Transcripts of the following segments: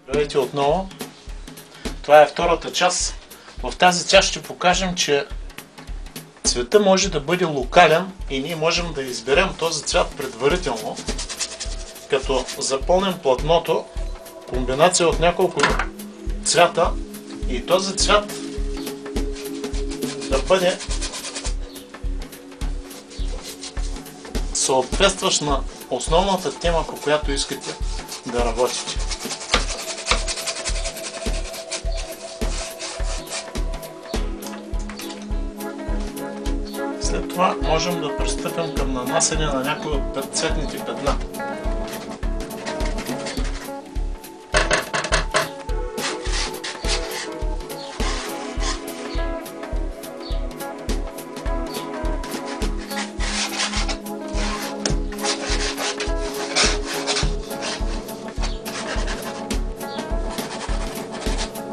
Здравейте отново. Това е втората част. В тази част ще покажем, че цветът може да бъде локален и ние можем да изберем този цвят предварително, като запълним платното, комбинация от няколко цвята и този цвят да бъде съответстващ на основната тема, по която искате да работите. След това можем да пристъпим към нанасяне на някои от цветните петна.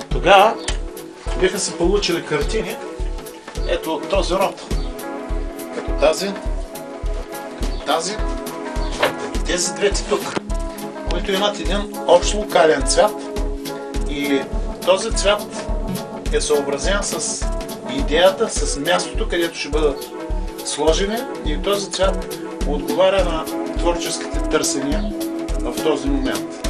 Тогава биха се получили картини ето от този род. Като тази и тези двете тук, които имат един общ локален цвят и този цвят е съобразен с идеята, с мястото, където ще бъдат сложени и този цвят отговаря на творческите търсения в този момент.